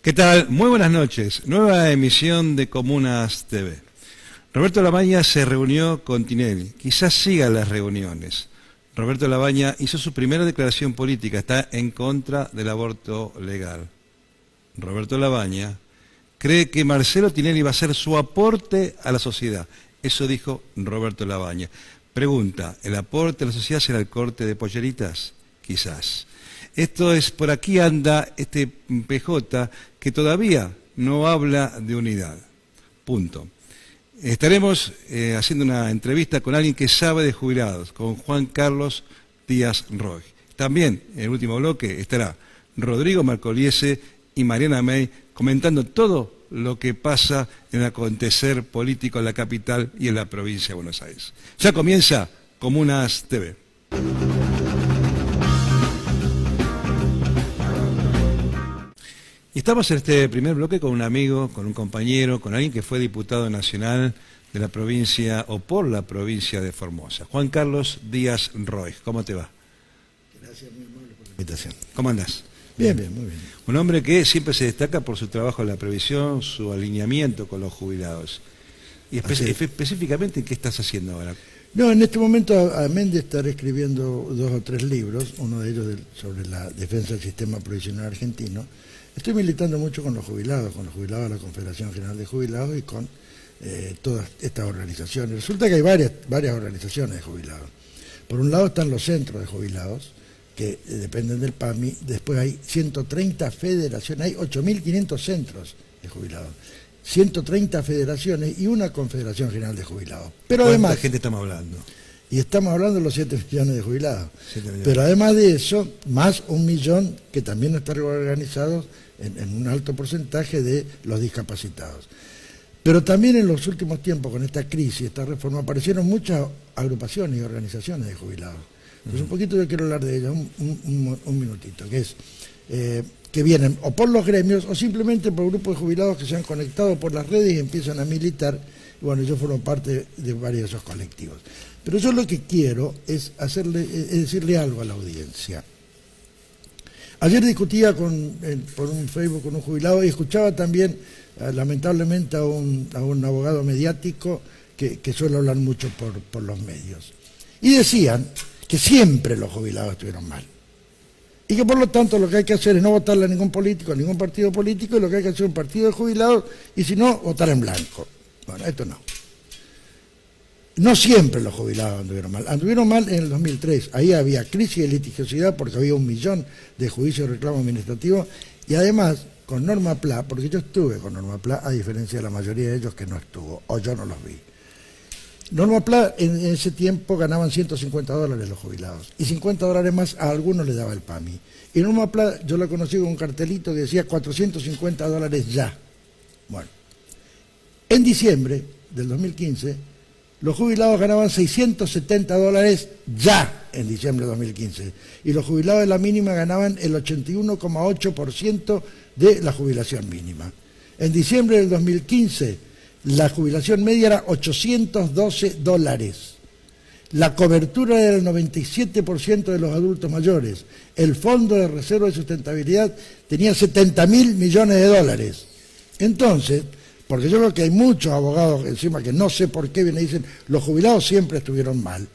¿Qué tal? Muy buenas noches. Nueva emisión de Comunas TV. Roberto Labaña se reunió con Tinelli. Quizás siga las reuniones. Roberto Labaña hizo su primera declaración política. Está en contra del aborto legal. Roberto Labaña cree que Marcelo Tinelli va a ser su aporte a la sociedad. Eso dijo Roberto Labaña. Pregunta, ¿el aporte a la sociedad será el corte de polleritas? Quizás. Esto es, por aquí anda este PJ que todavía no habla de unidad. Punto. Estaremos haciendo una entrevista con alguien que sabe de jubilados, con Juan Carlos Díaz Roig. También, en el último bloque, estará Rodrigo Marcoliese y Mariana May comentando todo lo que pasa en el acontecer político en la capital y en la provincia de Buenos Aires. Ya comienza Comunas TV. Y estamos en este primer bloque con un amigo, con un compañero, con alguien que fue diputado nacional de la provincia o por la provincia de Formosa. Juan Carlos Díaz Roig, ¿cómo te va? Gracias, muy amable por la invitación. ¿Cómo andás? Bien, bien, muy bien. Un hombre que siempre se destaca por su trabajo en la previsión, su alineamiento con los jubilados. Y específicamente, ¿qué estás haciendo ahora? No, en este momento, amén de estar escribiendo 2 o 3 libros, uno de ellos sobre la defensa del sistema provisional argentino, estoy militando mucho con los jubilados de la Confederación General de Jubilados y con todas estas organizaciones. Resulta que hay varias organizaciones de jubilados. Por un lado están los centros de jubilados, que dependen del PAMI, después hay 130 federaciones, hay 8.500 centros de jubilados, 130 federaciones y una Confederación General de Jubilados. Pero además, ¿cuánta gente estamos hablando? Y estamos hablando de los 7 millones de jubilados. Pero además de eso, más 1 millón que también están organizados en un alto porcentaje de los discapacitados. Pero también en los últimos tiempos, con esta crisis, esta reforma, aparecieron muchas agrupaciones y organizaciones de jubilados. Entonces, un poquito yo quiero hablar de ellas, un minutito, que es que vienen o por los gremios o simplemente por grupos de jubilados que se han conectado por las redes y empiezan a militar. Bueno, yo formo parte de varios de esos colectivos. Pero yo lo que quiero es decirle algo a la audiencia. Ayer discutía por un Facebook con un jubilado y escuchaba también, lamentablemente, a un abogado mediático que suele hablar mucho por los medios. Y decían que siempre los jubilados estuvieron mal. Y que por lo tanto lo que hay que hacer es no votarle a ningún político, a ningún partido político, y lo que hay que hacer es un partido de jubilados, y si no, votar en blanco. Bueno, esto no. No siempre los jubilados anduvieron mal en el 2003, ahí había crisis de litigiosidad porque había 1 millón de juicios de reclamo administrativo y además con Norma Pla, porque yo estuve con Norma Pla a diferencia de la mayoría de ellos que no estuvo, o yo no los vi. Norma Pla en ese tiempo ganaban $150 los jubilados y $50 más a algunos les daba el PAMI. Y Norma Pla yo la conocí con un cartelito que decía $450 ya. Bueno, en diciembre del 2015 los jubilados ganaban $670 ya en diciembre de 2015 y los jubilados de la mínima ganaban el 81,8% de la jubilación mínima. En diciembre del 2015 la jubilación media era $812. La cobertura era del 97% de los adultos mayores. El Fondo de Reserva de Sustentabilidad tenía $70.000 millones. Entonces, porque yo creo que hay muchos abogados encima que no sé por qué vienen y dicen los jubilados siempre estuvieron mal.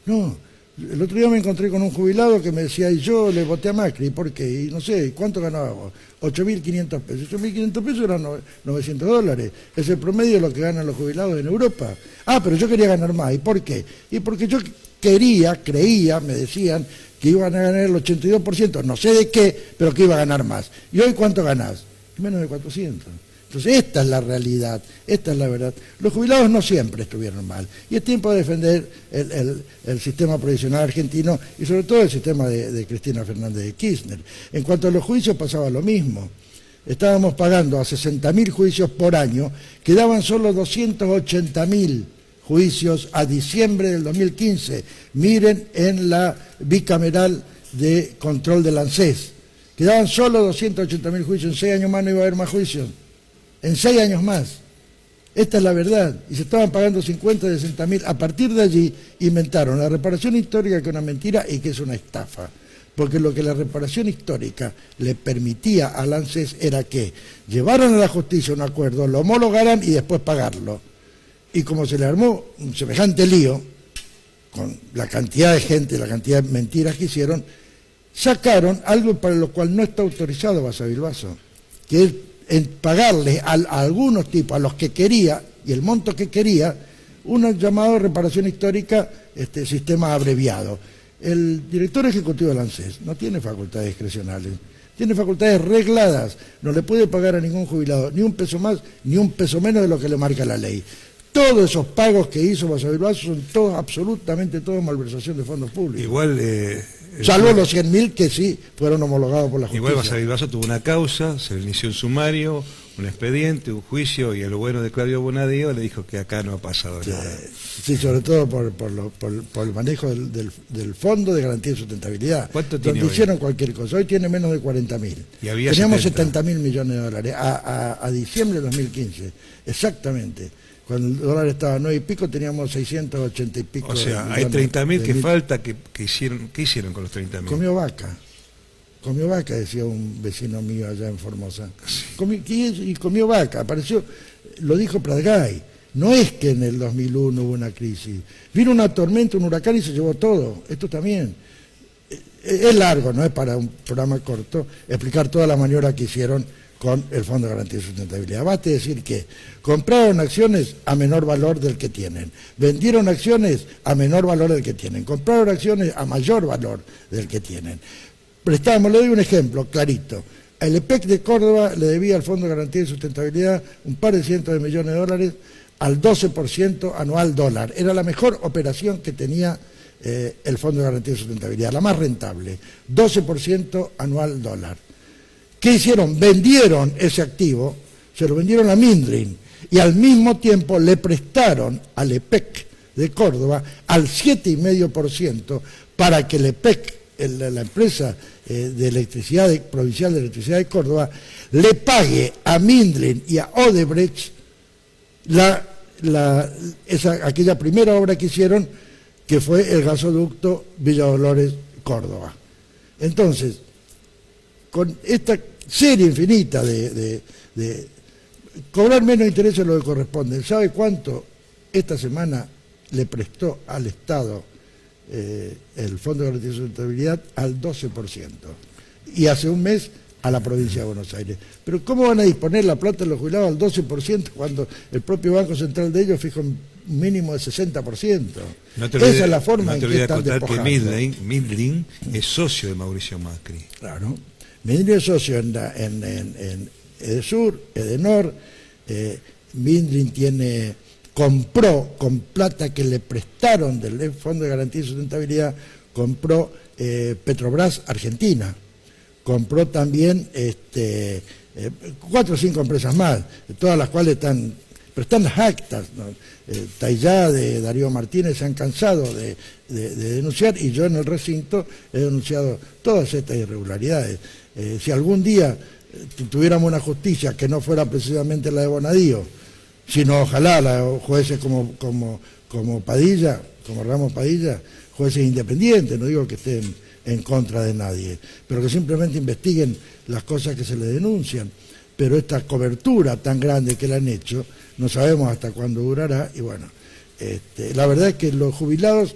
No, el otro día me encontré con un jubilado que me decía, y yo le voté a Macri, ¿por qué? Y no sé, ¿cuánto ganaba vos? 8.500 pesos. 8.500 pesos eran $900. Es el promedio de lo que ganan los jubilados en Europa. Ah, pero yo quería ganar más. ¿Y por qué? Y porque yo creía, me decían, que iban a ganar el 82%, no sé de qué, pero que iba a ganar más. ¿Y hoy cuánto ganás? Menos de 400. Entonces esta es la realidad, esta es la verdad. Los jubilados no siempre estuvieron mal y es tiempo de defender el sistema provisional argentino y sobre todo el sistema de Cristina Fernández de Kirchner. En cuanto a los juicios pasaba lo mismo. Estábamos pagando a 60.000 juicios por año, quedaban solo 280.000 juicios a diciembre del 2015. Miren en la bicameral de control del ANSES. Quedaban solo 280.000 juicios, en 6 años más no iba a haber más juicios. En 6 años más. Esta es la verdad. Y se estaban pagando 50, 60.000. A partir de allí inventaron la reparación histórica, que es una mentira y que es una estafa. porque lo que la reparación histórica le permitía al ANSES era que llevaran a la justicia un acuerdo, lo homologaran y después pagarlo. Y como se le armó un semejante lío, con la cantidad de gente, la cantidad de mentiras que hicieron, sacaron algo para lo cual no está autorizado Basa Bilbaso, que es en pagarle a algunos tipos, a los que quería, y el monto que quería, un llamado reparación histórica, sistema abreviado. El director ejecutivo del ANSES no tiene facultades discrecionales, tiene facultades regladas, no le puede pagar a ningún jubilado ni un peso más, ni un peso menos de lo que le marca la ley. Todos esos pagos que hizo Basa Bilbaso son todos, absolutamente todos, malversación de fondos públicos. Igual... salvo los 100.000 que sí fueron homologados por la justicia. Igual Basa Bilbaso tuvo una causa, se le inició un sumario, un expediente, un juicio, y el bueno de Claudio Bonadío le dijo que acá no ha pasado nada. Sí, sobre todo por el manejo del Fondo de Garantía de Sustentabilidad. ¿Cuánto tiene donde hoy? hicieron cualquier cosa. Hoy tiene menos de 40.000. Y había Teníamos 70. 70.000 millones de dólares a diciembre de 2015, exactamente. Cuando el dólar estaba a 9 y pico, teníamos 680 y pico. O sea, hay 30.000 que falta, ¿qué hicieron con los 30.000? Comió vaca, decía un vecino mío allá en Formosa. Comió vaca, apareció, lo dijo Pratgay. No es que en el 2001 hubo una crisis. Vino una tormenta, un huracán y se llevó todo. Esto también. Es largo, no es para un programa corto, explicar toda la maniobra que hicieron con el Fondo de Garantía de Sustentabilidad. Basta decir que compraron acciones a menor valor del que tienen, vendieron acciones a menor valor del que tienen, compraron acciones a mayor valor del que tienen. Prestamos, le doy un ejemplo clarito. El EPEC de Córdoba le debía al Fondo de Garantía de Sustentabilidad un par de cientos de millones de dólares al 12% anual dólar. Era la mejor operación que tenía el Fondo de Garantía de Sustentabilidad, la más rentable, 12% anual dólar. ¿Qué hicieron? Vendieron ese activo, se lo vendieron a Mindrin y al mismo tiempo le prestaron al EPEC de Córdoba al 7,5% para que el EPEC, la empresa de electricidad provincial de electricidad de Córdoba, le pague a Mindrin y a Odebrecht aquella primera obra que hicieron, que fue el gasoducto Villa Dolores Córdoba. Entonces, con esta serie infinita de cobrar menos intereses de lo que corresponde. ¿Sabe cuánto esta semana le prestó al Estado el Fondo de Garantía de Sustentabilidad? Al 12%. Y hace un mes a la provincia de Buenos Aires. Pero ¿cómo van a disponer la plata de los jubilados al 12% cuando el propio Banco Central de ellos fija un mínimo de 60%? Esa es la forma en que están despojando. Que Mindrin es socio de Mauricio Macri. Claro. Mindrin es socio en Edesur, Edenor. Mindrin compró con plata que le prestaron del Fondo de Garantía y Sustentabilidad, compró Petrobras Argentina, compró también 4 o 5 empresas más, todas las cuales están las actas, ¿no? Taillá, de Darío Martínez se han cansado de denunciar, y yo en el recinto he denunciado todas estas irregularidades. Si algún día tuviéramos una justicia que no fuera precisamente la de Bonadío, sino ojalá jueces como Padilla, como Ramos Padilla, jueces independientes, no digo que estén en contra de nadie, pero que simplemente investiguen las cosas que se les denuncian. Pero esta cobertura tan grande que le han hecho, no sabemos hasta cuándo durará, y bueno, la verdad es que los jubilados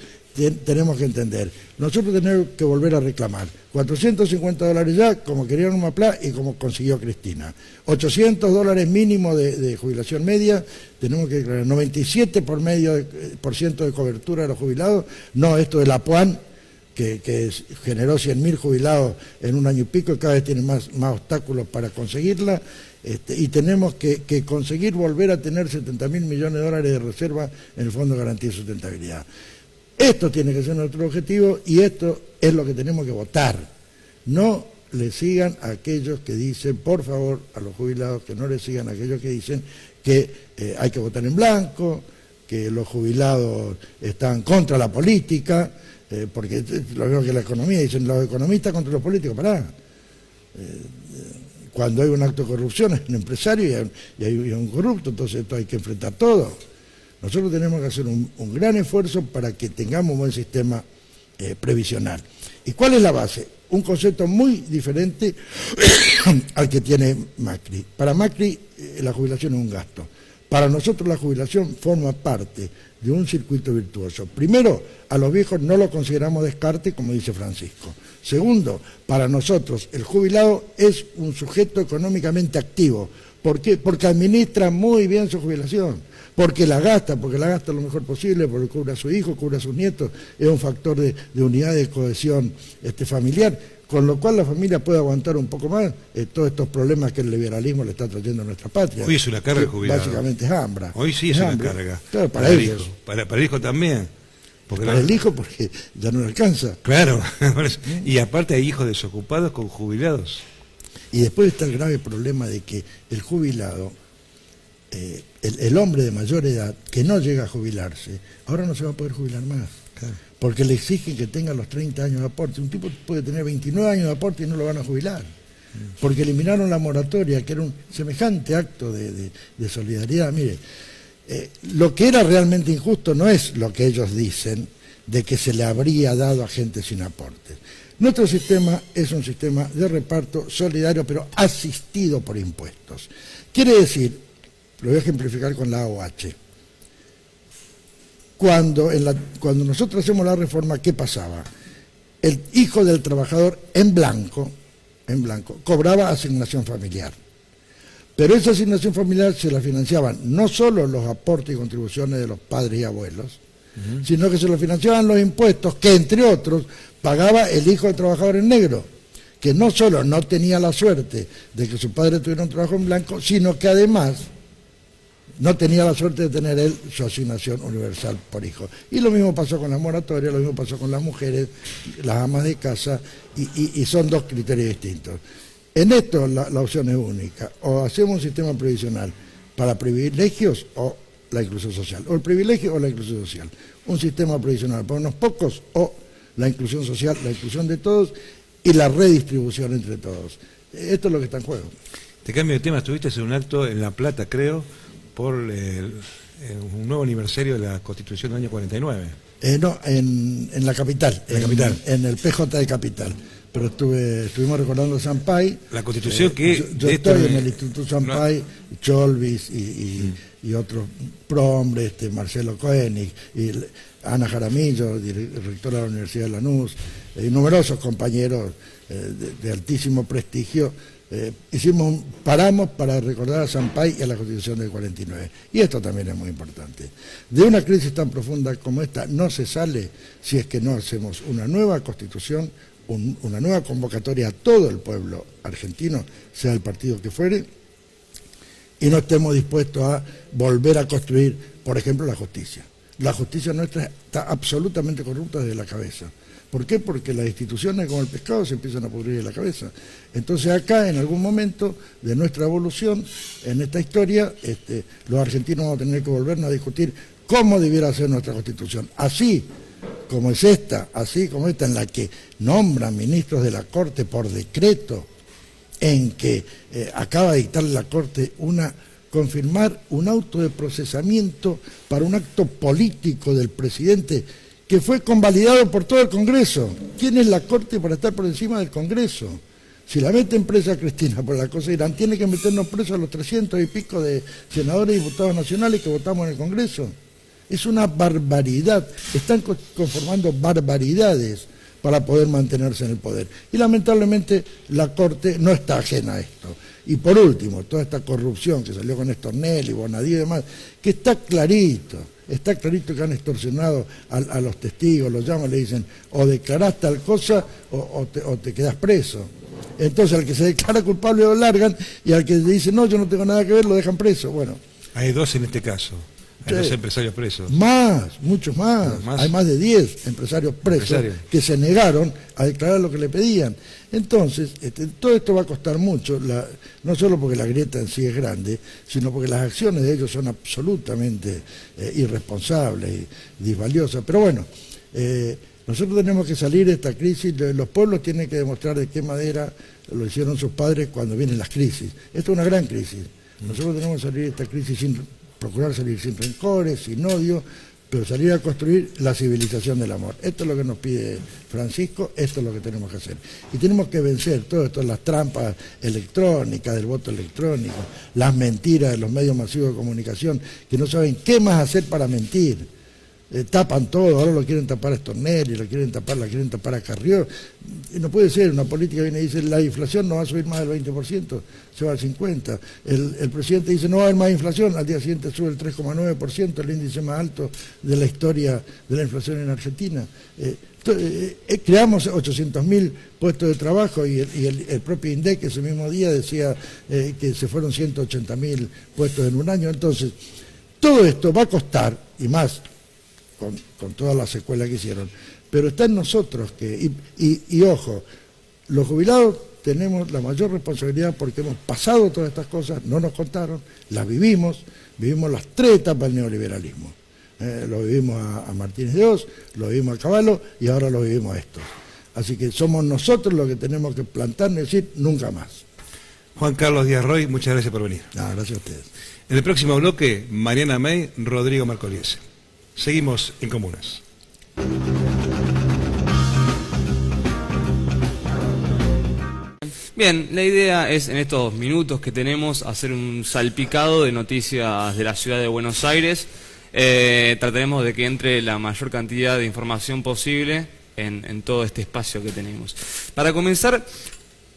tenemos que entender, nosotros tenemos que volver a reclamar $450 ya, como quería Norma Pla y como consiguió Cristina, $800 mínimo de jubilación media, tenemos que declarar 97% de cobertura de los jubilados, no esto de la PUAN, que generó 100.000 jubilados en un año y pico, y cada vez tiene más obstáculos para conseguirla, y tenemos que conseguir volver a tener 70.000 millones de dólares de reserva en el Fondo de Garantía y Sustentabilidad. Esto tiene que ser nuestro objetivo, y esto es lo que tenemos que votar. No le sigan a aquellos que dicen, por favor, a los jubilados, que no le sigan a aquellos que dicen que hay que votar en blanco, que los jubilados están contra la política, porque lo mismo que la economía, dicen los economistas contra los políticos, pará. Cuando hay un acto de corrupción, hay un empresario y hay un corrupto, entonces esto hay que enfrentar todo. Nosotros tenemos que hacer un gran esfuerzo para que tengamos un buen sistema previsional. ¿Y cuál es la base? un concepto muy diferente al que tiene Macri. Para Macri la jubilación es un gasto. Para nosotros la jubilación forma parte de un circuito virtuoso. Primero, a los viejos no lo consideramos descarte, como dice Francisco. Segundo, para nosotros el jubilado es un sujeto económicamente activo. ¿Por qué? Porque administra muy bien su jubilación, porque la gasta lo mejor posible, porque cubre a su hijo, cubre a sus nietos, es un factor de unidad, de cohesión familiar, con lo cual la familia puede aguantar un poco más todos estos problemas que el liberalismo le está trayendo a nuestra patria. Hoy es una carga jubilado. Básicamente es hambre. Hoy sí es una carga. Claro, para ellos. El hijo. Para el hijo también. Para el hijo porque ya no le alcanza. Claro. Y aparte hay hijos desocupados con jubilados. Y después está el grave problema de que el jubilado, el hombre de mayor edad que no llega a jubilarse, ahora no se va a poder jubilar más. Claro. Porque le exigen que tenga los 30 años de aporte. Un tipo puede tener 29 años de aporte y no lo van a jubilar. Porque eliminaron la moratoria, que era un semejante acto de solidaridad. Mire, lo que era realmente injusto no es lo que ellos dicen, de que se le habría dado a gente sin aportes. Nuestro sistema es un sistema de reparto solidario, pero asistido por impuestos. Quiere decir, lo voy a ejemplificar con la AOH. Cuando nosotros hacemos la reforma, ¿qué pasaba? El hijo del trabajador en blanco, cobraba asignación familiar. Pero esa asignación familiar se la financiaban no solo los aportes y contribuciones de los padres y abuelos, sino que se lo financiaban los impuestos que, entre otros, pagaba el hijo del trabajador en negro, que no solo no tenía la suerte de que su padre tuviera un trabajo en blanco, sino que además no tenía la suerte de tener él su asignación universal por hijo. Y lo mismo pasó con la moratoria, lo mismo pasó con las mujeres, las amas de casa, y son dos criterios distintos. En esto la opción es única: o hacemos un sistema previsional para privilegios o la inclusión social, o el privilegio o la inclusión social. Un sistema previsional para unos pocos o la inclusión social, la inclusión de todos y la redistribución entre todos. Esto es lo que está en juego. Te cambio de tema, estuviste en un acto en La Plata, creo, por un nuevo aniversario de la Constitución del año 49. No, en la capital, en el PJ de Capital. Pero estuvimos recordando Sampay. La Constitución que... Yo estoy en el Instituto Sampay, no. Cholvis y otros, Prombre, Marcelo Koenig, y Ana Jaramillo, directora de la Universidad de Lanús, y numerosos compañeros de altísimo prestigio. Paramos para recordar a Sampay y a la Constitución del 49. Y esto también es muy importante. De una crisis tan profunda como esta no se sale si es que no hacemos una nueva Constitución, una nueva convocatoria a todo el pueblo argentino, sea el partido que fuere, y no estemos dispuestos a volver a construir, por ejemplo, la justicia. La justicia nuestra está absolutamente corrupta desde la cabeza. ¿Por qué? Porque las instituciones, como el pescado, se empiezan a pudrir en la cabeza. Entonces acá, en algún momento de nuestra evolución, en esta historia, los argentinos vamos a tener que volvernos a discutir cómo debiera ser nuestra Constitución. Así como es esta, en la que nombran ministros de la Corte por decreto, en que acaba de dictar la Corte confirmar un auto de procesamiento para un acto político del presidente que fue convalidado por todo el Congreso. ¿Quién es la Corte para estar por encima del Congreso? Si la meten presa a Cristina por la cosa de Irán, tiene que meternos presos a los 300 y pico de senadores y diputados nacionales que votamos en el Congreso. Es una barbaridad. Están conformando barbaridades para poder mantenerse en el poder. Y lamentablemente la Corte no está ajena a esto. Y por último, toda esta corrupción que salió con Estornelli, Bonadío y demás, que está clarito que han extorsionado a los testigos, los llaman, le dicen, o declarás tal cosa o te quedás preso. Entonces al que se declara culpable lo largan, y al que le dice, no, yo no tengo nada que ver, lo dejan preso. Bueno. Hay dos en este caso. Hay dos empresarios presos. Muchos más. Hay más de 10 empresarios presos que se negaron a declarar lo que le pedían. Entonces, todo esto va a costar mucho, no solo porque la grieta en sí es grande, sino porque las acciones de ellos son absolutamente irresponsables y disvaliosas. Pero bueno, nosotros tenemos que salir de esta crisis. Los pueblos tienen que demostrar de qué manera lo hicieron sus padres cuando vienen las crisis. Esto es una gran crisis. Nosotros tenemos que salir de esta crisis procurar salir sin rencores, sin odio, pero salir a construir la civilización del amor. Esto es lo que nos pide Francisco, esto es lo que tenemos que hacer. Y tenemos que vencer todo esto, las trampas electrónicas, del voto electrónico, las mentiras de los medios masivos de comunicación, que no saben qué más hacer para mentir. Tapan todo, ahora lo quieren tapar a Stornelli, la quieren tapar a Carrió. Y no puede ser, una política viene y dice la inflación no va a subir más del 20%, se va al 50%. El presidente dice no va a haber más inflación, al día siguiente sube el 3,9%, el índice más alto de la historia de la inflación en Argentina. Creamos 800.000 puestos de trabajo y el propio INDEC ese mismo día decía que se fueron 180.000 puestos en un año. Entonces, todo esto va a costar, y más, con todas las secuelas que hicieron, pero está en nosotros y ojo, los jubilados tenemos la mayor responsabilidad porque hemos pasado todas estas cosas, no nos contaron, las vivimos las 3 etapas del neoliberalismo. Lo vivimos a Martínez de Oz, lo vivimos a Cavallo y ahora lo vivimos a estos. Así que somos nosotros los que tenemos que plantarnos y decir nunca más. Juan Carlos Díaz Roy, muchas gracias por venir. Gracias a ustedes. En el próximo bloque, Mariana May, Rodrigo Marcoliese. Seguimos en Comunas. Bien, la idea es en estos minutos que tenemos hacer un salpicado de noticias de la ciudad de Buenos Aires. Trataremos de que entre la mayor cantidad de información posible en todo este espacio que tenemos. Para comenzar,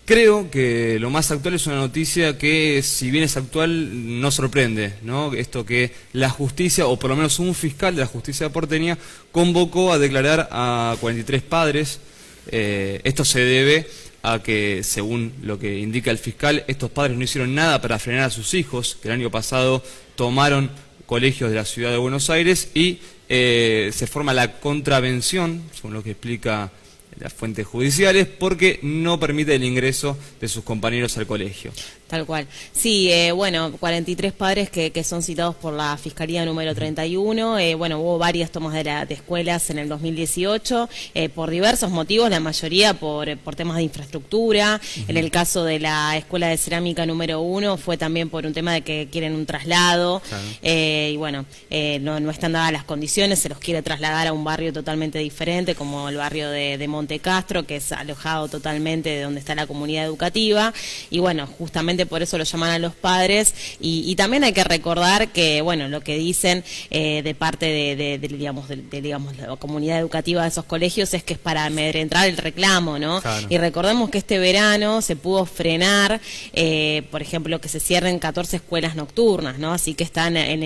creo que lo más actual es una noticia que, si bien es actual, no sorprende, ¿no? Esto que la justicia, o por lo menos un fiscal de la justicia porteña, convocó a declarar a 43 padres. Esto se debe a que, según lo que indica el fiscal, estos padres no hicieron nada para frenar a sus hijos, que el año pasado tomaron colegios de la ciudad de Buenos Aires y se forma la contravención, según lo que explica las fuentes judiciales, porque no permite el ingreso de sus compañeros al colegio. Tal cual. Sí, bueno, 43 padres que son citados por la Fiscalía número 31. Bueno, hubo varias tomas de escuelas en el 2018, por diversos motivos, la mayoría por temas de infraestructura. En el caso de la Escuela de Cerámica número 1 fue también por un tema de que quieren un traslado. Claro. Y bueno, no están dadas las condiciones, se los quiere trasladar a un barrio totalmente diferente, como el barrio de Monte Castro, que es alojado totalmente de donde está la comunidad educativa. Y bueno, justamente por eso lo llaman a los padres y también hay que recordar que, bueno, lo que dicen de parte de la comunidad educativa de esos colegios es que es para amedrentar el reclamo, ¿no? Claro. Y recordemos que este verano se pudo frenar, por ejemplo, que se cierren 14 escuelas nocturnas, ¿no? Así que están en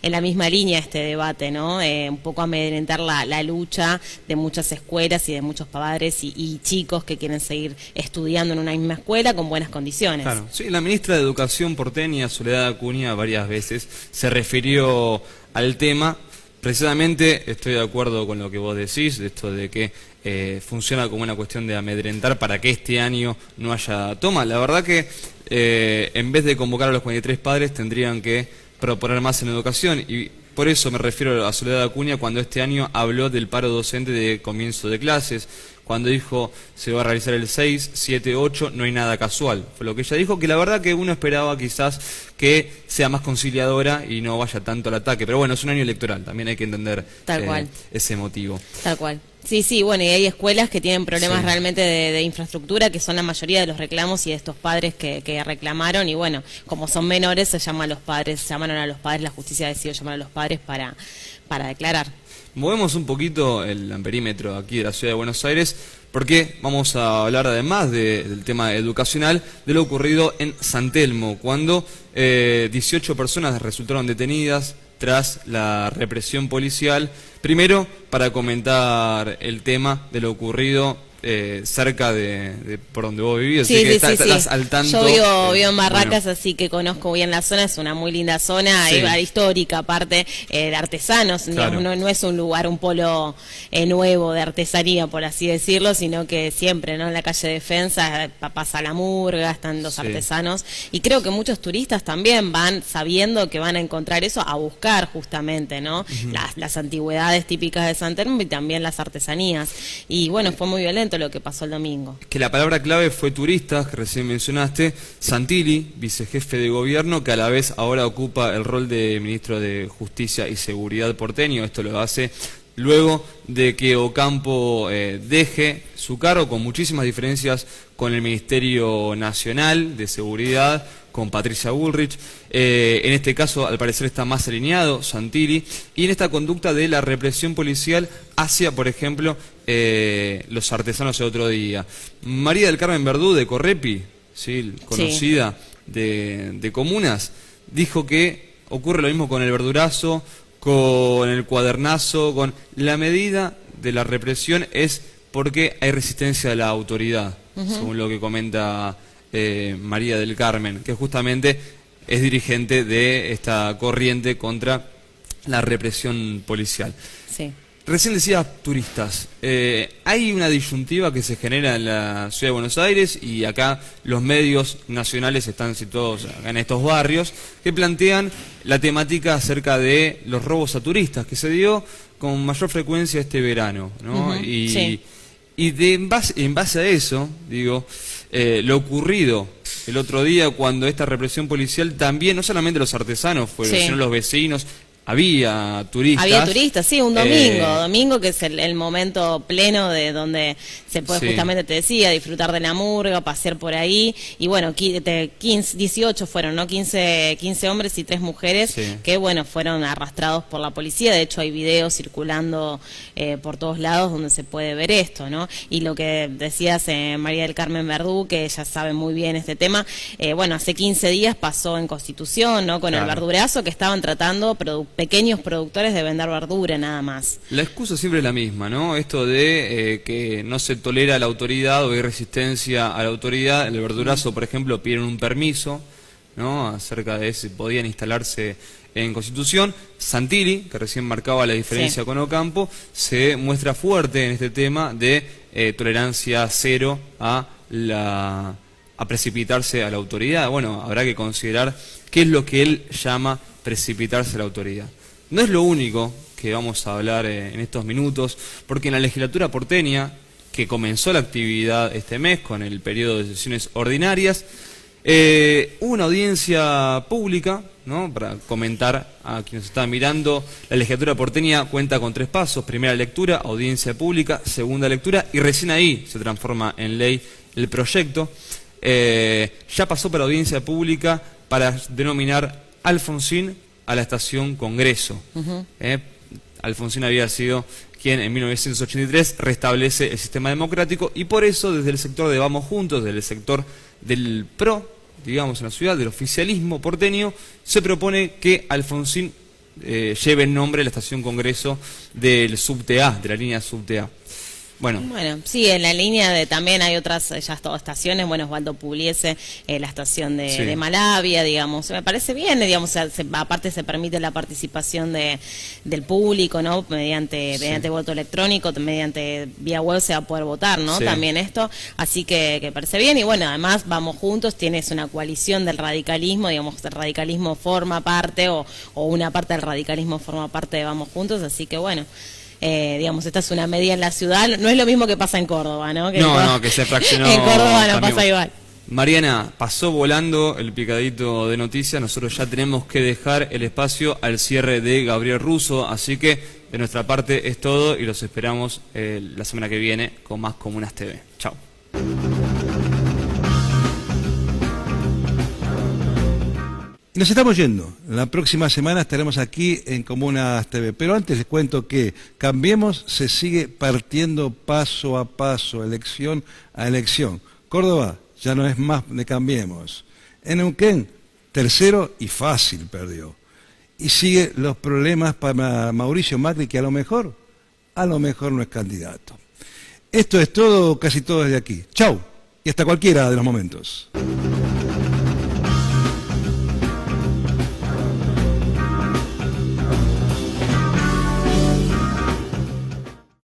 la misma línea este debate, ¿no? Un poco amedrentar la lucha de muchas escuelas y de muchos padres y chicos que quieren seguir estudiando en una misma escuela con buenas condiciones. Claro, sí, la ministra de Educación porteña, Soledad Acuña, varias veces se refirió al tema. Precisamente estoy de acuerdo con lo que vos decís, de esto de que funciona como una cuestión de amedrentar para que este año no haya toma. La verdad que en vez de convocar a los 43 padres tendrían que proponer más en educación, y por eso me refiero a Soledad Acuña cuando este año habló del paro docente de comienzo de clases. Cuando dijo se va a realizar el 6, 7, 8, no hay nada casual. Fue lo que ella dijo, que la verdad que uno esperaba quizás que sea más conciliadora y no vaya tanto al ataque. Pero bueno, es un año electoral, también hay que entender ese motivo. Tal cual. Sí, bueno, y hay escuelas que tienen problemas realmente de infraestructura, que son la mayoría de los reclamos y de estos padres que reclamaron, y bueno, como son menores, se llaman a los padres, la justicia decidió llamar a los padres para declarar. Movemos un poquito el amperímetro aquí de la ciudad de Buenos Aires, porque vamos a hablar además del tema educacional, de lo ocurrido en San Telmo, cuando 18 personas resultaron detenidas tras la represión policial. Primero, para comentar el tema de lo ocurrido cerca de por donde vos vivís, así que estás al tanto. Yo vivo en Barracas, así que conozco bien la zona, es una muy linda zona, histórica, aparte de artesanos, digamos, no es un lugar, un polo nuevo de artesanía, por así decirlo, sino que siempre, ¿no? En la calle Defensa pasa la murga, están los artesanos, y creo que muchos turistas también van sabiendo que van a encontrar eso, a buscar justamente, ¿no? Las antigüedades típicas de San Telmo y también las artesanías, y bueno, fue muy violento desconocimiento de lo que pasó el domingo. Que la palabra clave fue turistas, que recién mencionaste. Santilli, vicejefe de gobierno, que a la vez ahora ocupa el rol de ministro de Justicia y Seguridad porteño. Esto lo hace luego de que Ocampo deje su cargo, con muchísimas diferencias con el Ministerio Nacional de Seguridad, con Patricia Bullrich. En este caso, al parecer, está más alineado Santilli, y en esta conducta de la represión policial hacia, por ejemplo, los artesanos el otro día. María del Carmen Verdú, de Correpi, ¿sí?, conocida de comunas, dijo que ocurre lo mismo con el verdurazo, con el cuadernazo, con la medida de la represión es porque hay resistencia a la autoridad, según lo que comenta María del Carmen, que justamente es dirigente de esta corriente contra la represión policial. Sí. Recién decías turistas. Hay una disyuntiva que se genera en la ciudad de Buenos Aires, y acá los medios nacionales están situados en estos barrios, que plantean la temática acerca de los robos a turistas, que se dio con mayor frecuencia este verano, ¿no? Y en base a eso, digo, lo ocurrido el otro día, cuando esta represión policial también, no solamente los artesanos fueron, sino los vecinos. Había turistas, sí, un domingo que es el momento pleno de donde se puede, justamente te decía, disfrutar de la murga, pasear por ahí, y bueno, 18 fueron, ¿no? 15 hombres y 3 mujeres que, bueno, fueron arrastrados por la policía. De hecho, hay videos circulando por todos lados donde se puede ver esto, ¿no? Y lo que decías, María del Carmen Verdú, que ella sabe muy bien este tema, bueno, hace 15 días pasó en Constitución, ¿no? Con el verdurazo, que estaban tratando pequeños productores de vender verdura nada más. La excusa siempre es la misma, ¿no? Esto de que no se tolera la autoridad o hay resistencia a la autoridad. El verdurazo, por ejemplo, pidieron un permiso, ¿no?, acerca de si podían instalarse en Constitución. Santilli, que recién marcaba la diferencia con Ocampo, se muestra fuerte en este tema de tolerancia cero a precipitarse a la autoridad. Bueno, habrá que considerar qué es lo que él llama precipitarse a la autoridad. No es lo único que vamos a hablar en estos minutos, porque en la legislatura porteña, que comenzó la actividad este mes con el periodo de sesiones ordinarias, hubo una audiencia pública, ¿no?, para comentar a quienes están mirando. La legislatura porteña cuenta con 3 pasos: primera lectura, audiencia pública, segunda lectura, y recién ahí se transforma en ley el proyecto. Ya pasó para audiencia pública para denominar Alfonsín a la estación Congreso. Alfonsín había sido quien en 1983 restablece el sistema democrático, y por eso desde el sector de Vamos Juntos, desde el sector del PRO, digamos, en la ciudad, del oficialismo porteño, se propone que Alfonsín lleve el nombre de la estación Congreso del subte A, de la línea subte A. Bueno, sí, en la línea también hay otras estaciones, bueno, Osvaldo Pugliese, la estación de Malavia, digamos. Me parece bien, digamos, aparte se permite la participación del público, ¿no? Mediante voto electrónico, mediante vía web se va a poder votar, ¿no? También esto, así que parece bien. Y bueno, además Vamos Juntos, tienes una coalición del radicalismo, digamos, el radicalismo forma parte, o una parte del radicalismo forma parte de Vamos Juntos, así que bueno. Digamos, esta es una medida en la ciudad, no es lo mismo que pasa en Córdoba, ¿no? Que se fraccionó. En Córdoba no pasa igual. Mariana, pasó volando el picadito de noticias. Nosotros ya tenemos que dejar el espacio al cierre de Gabriel Russo, así que de nuestra parte es todo, y los esperamos la semana que viene con más Comunas TV. Chao. Nos estamos yendo. La próxima semana estaremos aquí en Comunas TV. Pero antes les cuento que Cambiemos se sigue partiendo paso a paso, elección a elección. Córdoba ya no es más de Cambiemos. En Neuquén, tercero y fácil perdió. Y sigue los problemas para Mauricio Macri, que a lo mejor no es candidato. Esto es todo, casi todo desde aquí. Chau, y hasta cualquiera de los momentos.